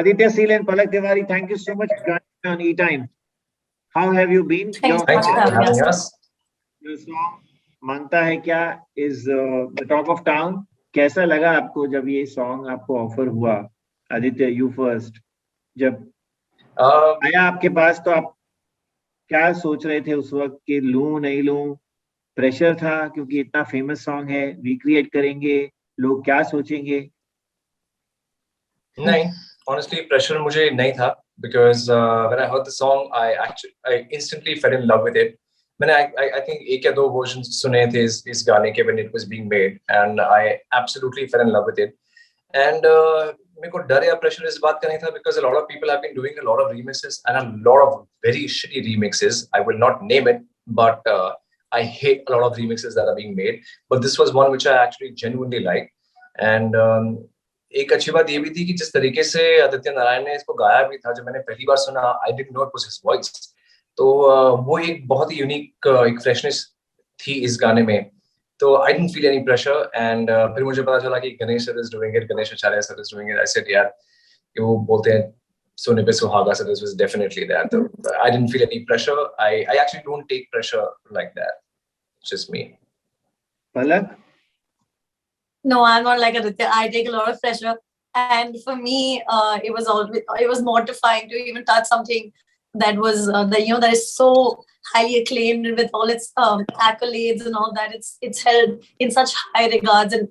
Aditya Seal and Palak Tiwari, thank you so much for joining me on ETimes. How have you been? Thanks for having us. Your song Mangta Hai Kya is the talk of town. कैसा लगा आपको जब ये song आपको offer हुआ? Aditya, you first. जब आया आपके पास तो आप क्या सोच रहे थे उस वक्त कि लूं नहीं लूं? प्रेशर था क्योंकि इतना फेमस सॉन्ग है, रिक्रिएट करेंगे, लोग क्या सोचेंगे? नहीं, honestly pressure मुझे नहीं था because when I heard the song I instantly fell in love with it. मैंने I think एक या दो versions सुने थे इस गाने के when it was being made and I absolutely fell in love with it. And मेरे को डर या pressure इस बात का नहीं था because a lot of people have been doing a lot of remixes and a lot of very shitty remixes. I will not name it, but I hate a lot of remixes that are being made. But this was one which I actually genuinely like. And एक अच्छी बात ये भी थी कि जिस तरीके से आदित्य नारायण ने इसको गाया भी था, जब मैंने पहली बार सुना, I didn't know it was his voice. तो वो एक बहुत ही यूनिक एक फ्रेशनेस थी इस गाने में. तो I didn't feel any pressure. And फिर मुझे पता चला कि Ganesh sir is doing it, Ganesh Acharya sir is doing it. I said यार, कि वो बोलते हैं सोने पे सुहागा, so this was definitely that. So I didn't feel any pressure. I actually don't take pressure like that. It's just me. Palak? No, I'm not like Aditya. I take a lot of pressure, and for me, it was mortifying to even touch something that was that is so highly acclaimed with all its accolades and all that. It's held in such high regards, and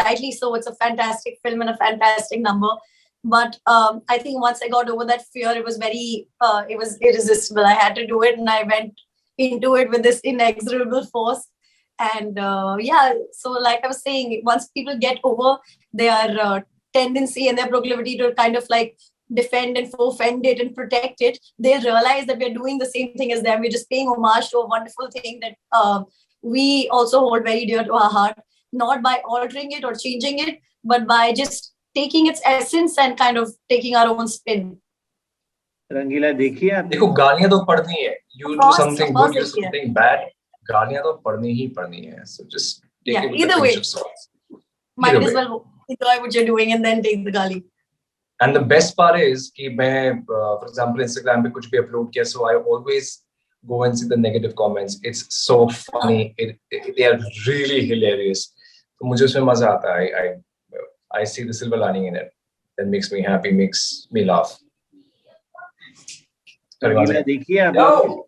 rightly so. It's a fantastic film and a fantastic number. But I think once I got over that fear, it was irresistible. I had to do it, and I went into it with this inexorable force. And so like I was saying, once people get over their tendency and their proclivity to kind of like defend and defend it and protect it, they realize that we're doing the same thing as them. We're just paying homage to a wonderful thing that we also hold very dear to our heart, not by altering it or changing it, but by just taking its essence and kind of taking our own spin. रंगीला देखिए आप. देखो गालियां तो पढ़नी है. You do something good, you do something bad. गालियां तो पढ़नी ही पढ़नी है. So just take it with a pinch of salt. Might as well enjoy what you're doing and then take the gali. And the best part is कि मैं, for example, Instagram पे कुछ भी upload किया, so I always go and see the negative comments. It's so funny. They are really hilarious. तो मुझे उसमें मजा आता है. I see the silver lining in it. That makes me happy, makes me laugh. देखिए आप.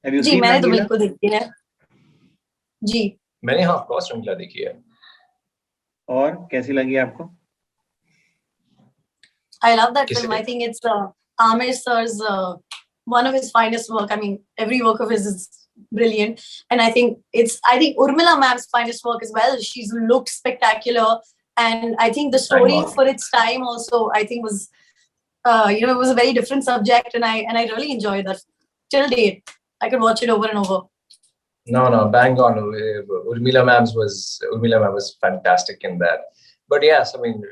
जी मैंने तो बिल्कुल देखी है. जी मैंने हाँ of course रंगीला देखी है. और कैसी लगी आपको? I love that film. I think it's Amir sir's one of his finest work. I mean, every work of his is brilliant, and I think Urmila ma'am's finest work as well. She's looked spectacular, and I think the story for its time also I think was it was a very different subject, and I really enjoyed that till date. I could watch it over and over. No, bang on. Urmila ma'am was fantastic in that. But yes, I mean,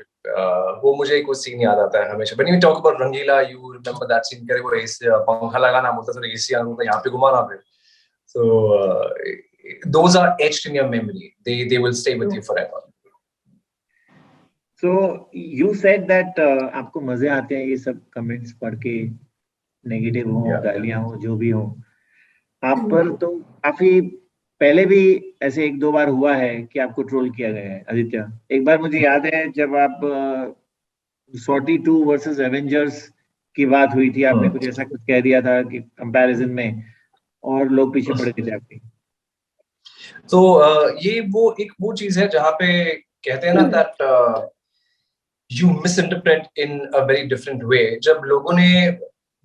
वो मुझे एक scene याद आता है हमेशा. When you talk about Rangeela, you remember that scene करे वो पंखा लगाना बोलता था, AC आना बोलता यहाँ पे घुमाना फिर. So those are etched in your memory. They will stay with you forever. So you said that आपको मजे आते हैं ये सब comments पढ़ के, negative हो, गालियाँ हो, जो भी हो. आप पर तो काफी पहले भी ऐसे एक दो बार हुआ है कि आपको ट्रोल किया गया है. आदित्य, एक बार मुझे याद है जब आप 42 वर्सेस एवेंजर्स की बात हुई थी, आपने कुछ ऐसा कुछ कह दिया था कि कंपैरिजन में, और लोग पीछे पड़ गए थे आपके. तो ये वो चीज है जहाँ पे कहते हैं ना that you misinterpret in a very different way. जब लोगों ने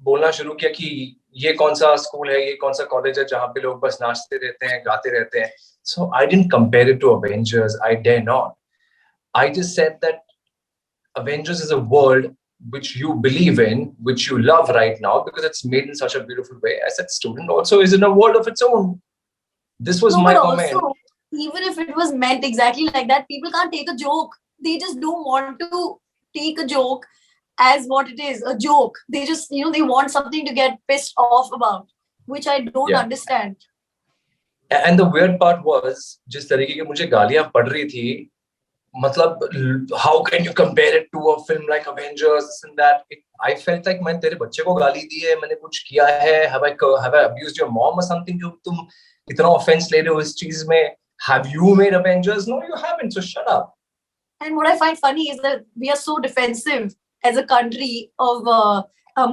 बोलना शुरू किया कि ये कौन सा स्कूल है, ये कौन सा कॉलेज है जहाँ पे लोग बस नाचते रहते हैं, गाते रहते हैं. So I didn't compare it to Avengers. I dare not. I just said that Avengers is a world which you believe in, which you love right now because it's made in such a beautiful way. I said student also is in a world of its own. This was my comment. Also, even if it was meant exactly like that, people can't take a joke. They just don't want to take a joke as what it is, a joke. They just, they want something to get pissed off about, which I don't understand. And the weird part was, जिस तरीके की मुझे गालियां पड़ रही थी, matlab, how can you compare it to a film like Avengers, this and that? I felt like maine tere bachche ko gaali di hai, maine kuch kiya hai, have I abused your mom or something? Jo tum itna offense le rahe ho is cheez mein. Have you made Avengers? No, you haven't. So shut up. And what I find funny is that we are so defensive as a country of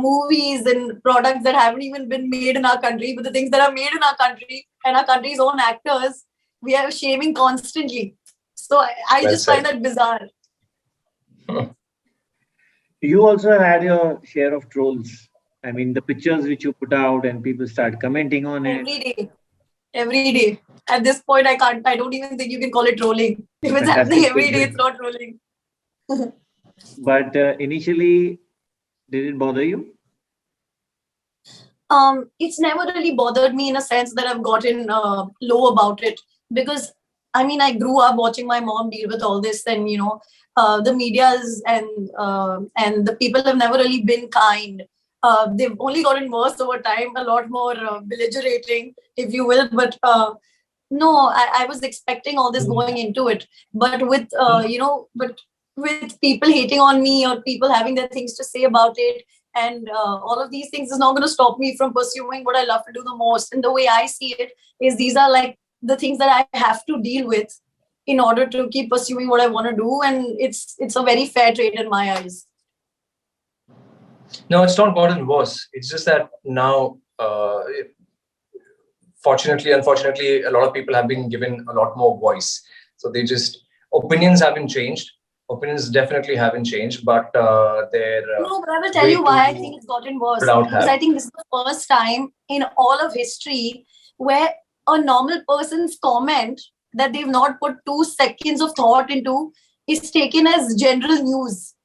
movies and products that haven't even been made in our country, but the things that are made in our country and our country's own actors, we are shaming constantly. So I just find that bizarre. You also had your share of trolls. I mean, the pictures which you put out and people start commenting on it. Every day. At this point, I don't even think you can call it trolling. If it's happening every day, it's not trolling. But initially, did it bother you? It's never really bothered me in a sense that I've gotten low about it, because I mean, I grew up watching my mom deal with all this, and the medias and the people have never really been kind. They've only gotten worse over time, a lot more belligerating, if you will. But no, I was expecting all this going into it. But with with people hating on me or people having their things to say about it, and all of these things is not going to stop me from pursuing what I love to do the most. And the way I see it is, these are like the things that I have to deal with in order to keep pursuing what I want to do, and it's a very fair trade in my eyes. No, it's not gotten worse. It's just that now, fortunately, unfortunately, a lot of people have been given a lot more voice. So opinions haven't changed. Opinions definitely haven't changed, but they're... No, but I will tell you why I think it's gotten worse. Because I think this is the first time in all of history where a normal person's comment that they've not put 2 seconds of thought into is taken as general news.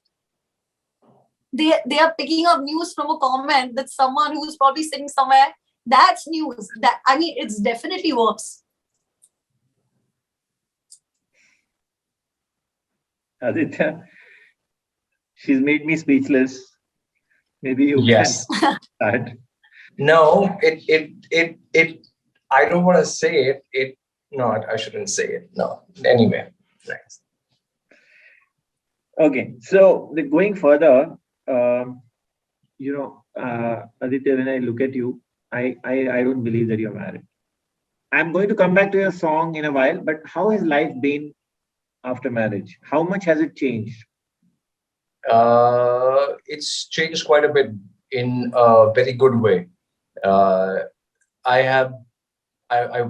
They are picking up news from a comment that someone who's probably sitting somewhere, that's news. I mean, it's definitely worse. Aditya, she's made me speechless. Maybe you can start. No, I don't want to say it. No, I shouldn't say it. No. Anyway. Thanks. Okay. So going further, Aditya, when I look at you, I don't believe that you're married. I'm going to come back to your song in a while, but how has life been after marriage? How much has it changed? It's changed quite a bit in a very good way. I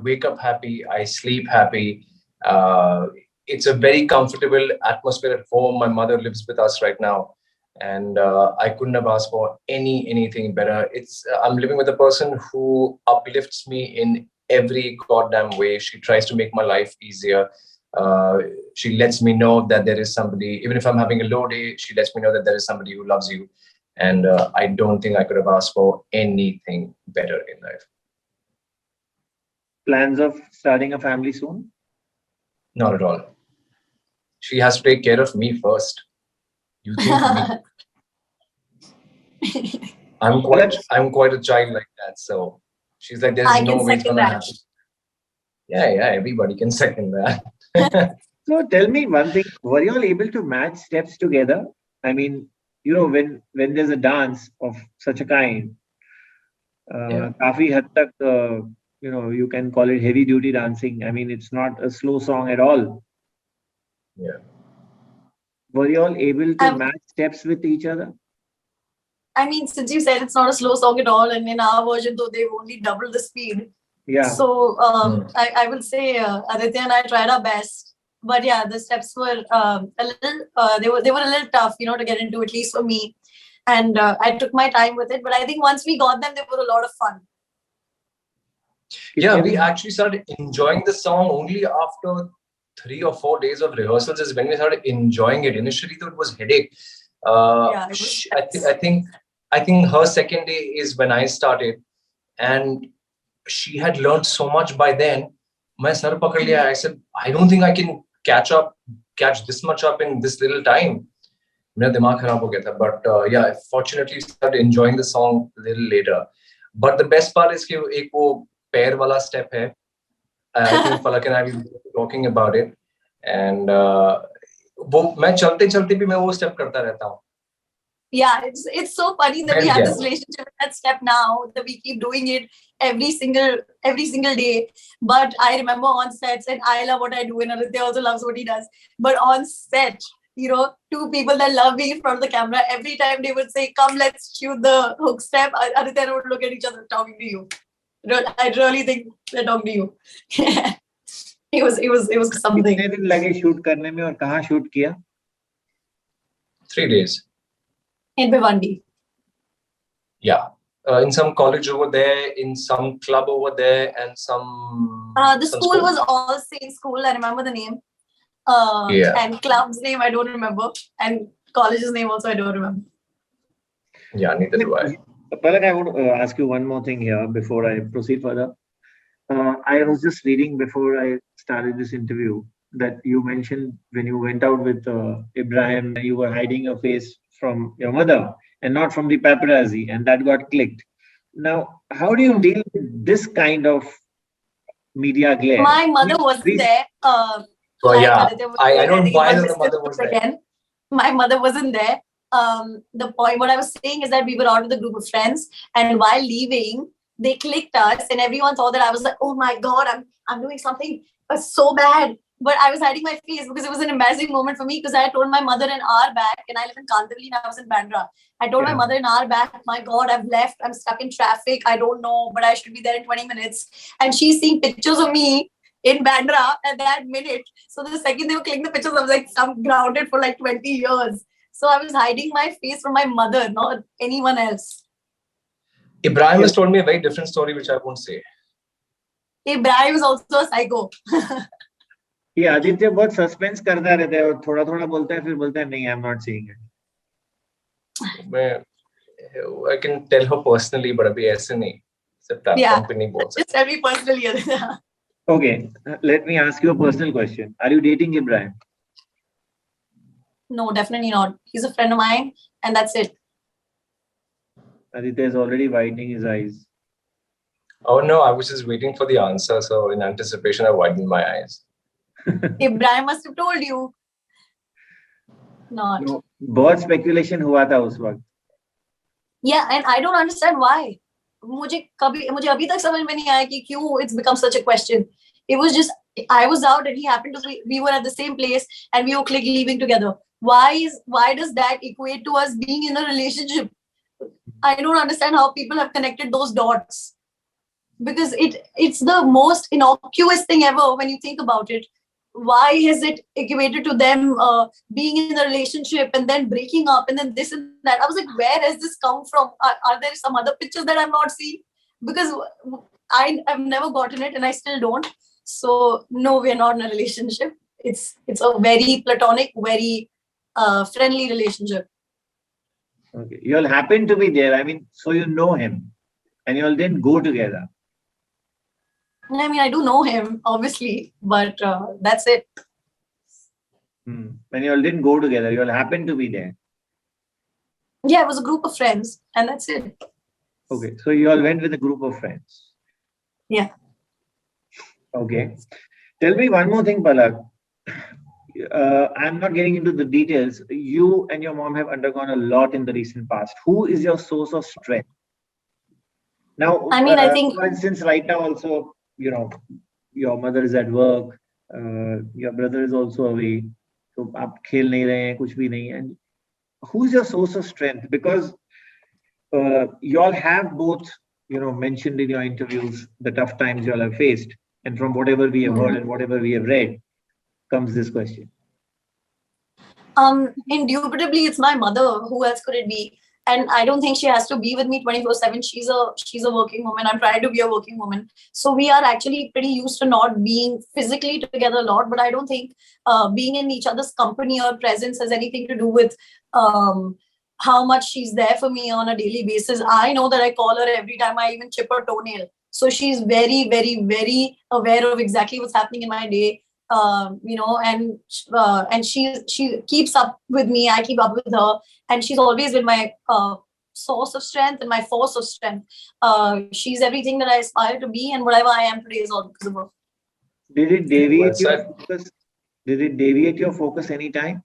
wake up happy, I sleep happy. It's a very comfortable atmosphere at home. My mother lives with us right now, and I couldn't have asked for anything better. I'm living with a person who uplifts me in every goddamn way. She tries to make my life easier. She lets me know that there is somebody, even if I'm having a low day, she lets me know that there is somebody who loves you. And I don't think I could have asked for anything better in life. Plans of starting a family soon? Not at all. She has to take care of me first. You think me? I'm quite a child like that. So she's like, there's no way it's gonna happen. Yeah, everybody can second that. So tell me one thing, were you all able to match steps together? I mean, when there's a dance of such a kind, kafi had tak, you can call it heavy duty dancing. I mean, it's not a slow song at all. Yeah. Were you all able to match steps with each other? I mean, since you said it's not a slow song at all, and in our version, though, they've only doubled the speed. Yeah. So I will say Aditya and I tried our best, but yeah, the steps were a little. They were a little tough, to get into, at least for me. And I took my time with it, but I think once we got them, they were a lot of fun. Yeah, we actually started enjoying the song only after 3 or 4 days of rehearsals is when we started enjoying it. Initially, though, it was headache. I think her second day is when I started, and she had learned so much by then. I said, I don't think I can catch this much up in this little time. But yeah, fortunately, we started enjoying the song a little later. But the best part is that ek wo pair wala step hai. I think Palak and I were talking about it. And वो मैं चलते भी मैं वो step करता रहता हूँ. Yeah, it's so funny that we have this relationship with that step now, that we keep doing it every single day. But I remember on sets, and I love what I do, and Aditya also loves what he does. But on set, you know, two people that love being in front of the camera, every time they would say, "Come, let's shoot the hook step," Aditya and I would look at each other, talking to you. I really think they're talking to you. It was something. कितने दिन लगे shoot करने में और कहाँ shoot किया? 3 days. In Bhiwandi. Yeah. In some college over there, in some club over there, and some. The school was all same school. I remember the name. And club's name I don't remember, and college's name also I don't remember. Yeah, neither do I. Palak, I want to ask you one more thing here before I proceed further. I was just reading before I started this interview that you mentioned when you went out with Ibrahim, you were hiding your face from your mother and not from the paparazzi, and that got clicked. Now, how do you deal with this kind of media glare? My mother wasn't there. I don't buy that the mother was there. Again. My mother wasn't there. The point, what I was saying is that we were out with a group of friends, and while leaving, they clicked us, and everyone thought that I was like, "Oh my God, I'm doing something so bad." But I was hiding my face because it was an embarrassing moment for me, because I told my mother an hour back, and I live in Kandivali and I was in Bandra. I told my mother an hour back, "My God, I've left. I'm stuck in traffic. I don't know, but I should be there in 20 minutes." And she's seeing pictures of me in Bandra at that minute. So the second they were clicking the pictures, I was like, I'm grounded for like 20 years. So I was hiding my face from my mother, not anyone else. Ibrahim has told me a very different story, which I won't say. Ibrahim is also a psycho. ये आदित्य बहुत suspense करता रहता है और थोड़ा थोड़ा बोलता है फिर बोलता है नहीं I am not saying it. I can tell her personally, but अभी ऐसे नहीं, सिर्फ प्लेटफॉर्म पे नहीं बोल सकते. Just tell me personally. Okay, let me ask you a personal question. Are you dating Ibrahim? No, definitely not. He's a friend of mine, and that's it. Aditya is already widening his eyes. Oh no, I was just waiting for the answer. So in anticipation, I widened my eyes. Ibrahim must have told you. Not. No, बहुत speculation हुआ था उस वक्त. Yeah, and I don't understand why. मुझे अभी तक समझ में नहीं आया कि क्यों it's become such a question. It was just, I was out and he happened to be, we were at the same place and we were leaving together. Why does that equate to us being in a relationship? I don't understand how people have connected those dots. Because it's the most innocuous thing ever when you think about it. Why has it equated to them being in a relationship and then breaking up and then this and that? I was like, where has this come from? Are there some other pictures that I've not seen? Because I've never gotten it and I still don't. So no, we're not in a relationship. It's a very platonic, very friendly relationship. Okay, you all happen to be there. I mean, so you know him and you all didn't go together. I mean, I do know him, obviously, but that's it. When you all didn't go together, you all happened to be there. Yeah, it was a group of friends, and that's it. Okay, so you all went with a group of friends. Yeah. Okay. Tell me one more thing, Palak. I'm not getting into the details. You and your mom have undergone a lot in the recent past. Who is your source of strength? Now, I mean, I think, for instance, right now also, you know, your mother is at work, your brother is also away, so आप खेल नहीं रहे हैं, कुछ भी नहीं, and who's your source of strength? Because you all have both, you know, mentioned in your interviews the tough times you all have faced, and from whatever we have heard and whatever we have read, comes this question. Indubitably, it's my mother. Who else could it be? And I don't think she has to be with me 24/7. She's a working woman. I'm trying to be a working woman. So we are actually pretty used to not being physically together a lot. But I don't think being in each other's company or presence has anything to do with how much she's there for me on a daily basis. I know that I call her every time I even chip her toenail. So she's very, very, very aware of exactly what's happening in my day. You know, and she keeps up with me. I keep up with her, and she's always been my source of strength and my force of strength. She's everything that I aspire to be, and whatever I am today is all because of her. Did it deviate your focus? Did it deviate your focus anytime?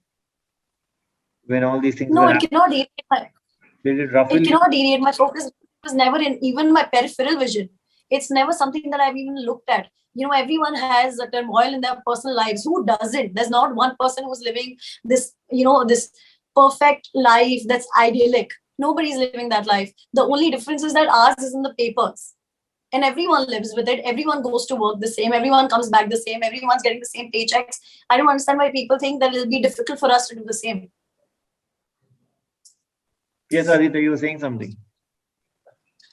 when all these things No, were it happening? cannot deviate my, Did it ruffle it you? cannot deviate my focus. Was never in even my peripheral vision. It's never something that I've even looked at. You know, everyone has a turmoil in their personal lives. Who doesn't? There's not one person who's living this, this perfect life that's idyllic. Nobody's living that life. The only difference is that ours is in the papers. And everyone lives with it. Everyone goes to work the same. Everyone comes back the same. Everyone's getting the same paychecks. I don't understand why people think that it'll be difficult for us to do the same. Yes, Aditya, you were saying something.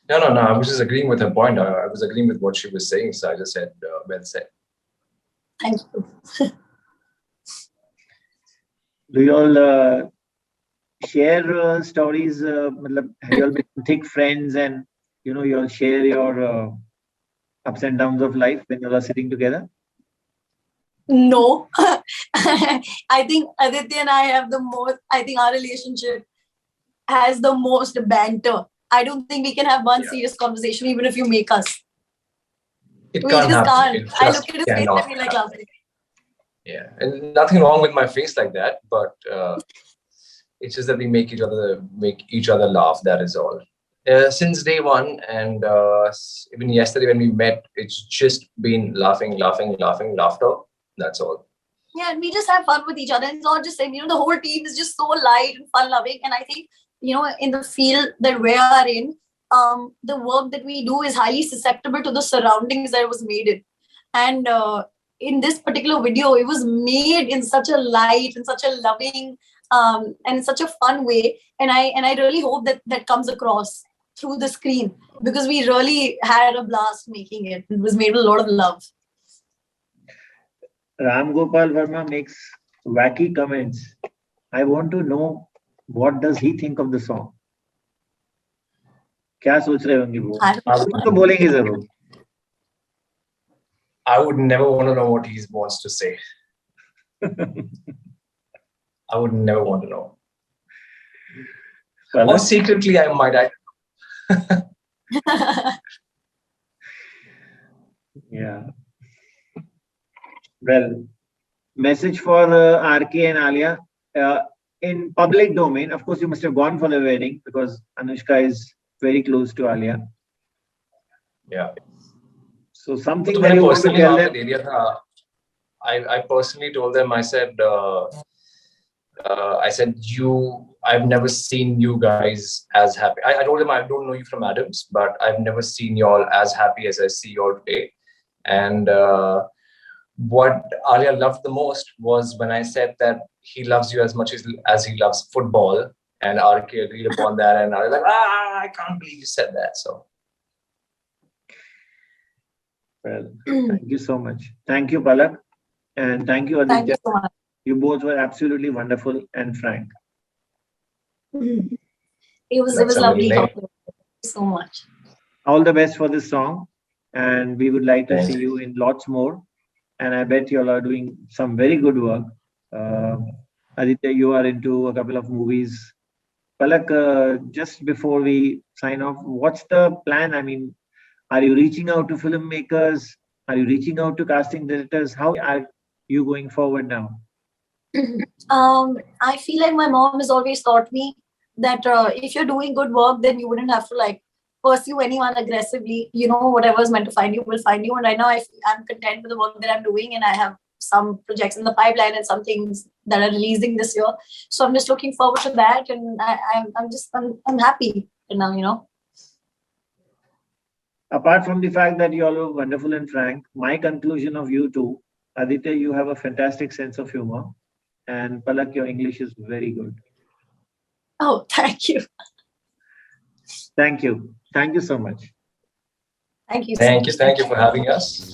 No. I was just agreeing with her point. I was agreeing with what she was saying. So I just said, well said. Thank you. Do you all share stories? Have you all been thick friends, and you all share your ups and downs of life when you all are sitting together? No. I think Aditya and I have the most, I think our relationship has the most banter. I don't think we can have one serious conversation even if you make us. It We can't just happen. can't. It I just look at his face cannot and we like happen. laughing. Yeah, and nothing wrong with my face like that, but it's just that we make each other laugh. That is all. Since day one, and even yesterday when we met, it's just been laughing, laughter. That's all. Yeah, and we just have fun with each other. It's not just saying, the whole team is just so light and fun loving. And I think, in the field that we are in, the work that we do is highly susceptible to the surroundings that it was made in. And in this particular video, it was made in such a light and such a loving and in such a fun way. And I really hope that comes across through the screen, because we really had a blast making it. It was made with a lot of love. Ram Gopal Varma makes wacky comments. I want to know, what does he think of the song? क्या सोच रहे होंगे वो? कुछ तो बोलेंगे जरूर. I would never want to know what he wants to say. I would never want to know. Or secretly, I might. Yeah. Well, message for RK and Alia. In public domain, of course, you must have gone for the wedding because Anushka is very close to Alia. Yeah. So something that you want to tell them. I personally told them, I said, I've never seen you guys as happy. I told them I don't know you from Adams, but I've never seen you all as happy as I see you all today. And what Alia loved the most was when I said that he loves you as much as he loves football, and RK agreed upon that, and I was like, I can't believe you said that. So, well, thank you so much. Thank you, Palak, and thank you, Aditya. Thank you so much. You both were absolutely wonderful and frank. It was lovely talking to you so much. All the best for this song, and we would like to see you in lots more. And I bet you all are doing some very good work. Aditya, you are into a couple of movies. Palak, just before we sign off, what's the plan? I mean, are you reaching out to filmmakers? Are you reaching out to casting directors? How are you going forward now? I feel like my mom has always taught me that if you're doing good work, then you wouldn't have to pursue anyone aggressively. Whatever's meant to find you will find you. And right now I'm content with the work that I'm doing, and I have some projects in the pipeline and some things that are releasing this year. So I'm just looking forward to that, and I'm happy now. Apart from the fact that you all are wonderful and frank, my conclusion of you two, Aditya, you have a fantastic sense of humor, and Palak, your English is very good. Oh, thank you. Thank you. Thank you so much. Thank you. Thank you for having us.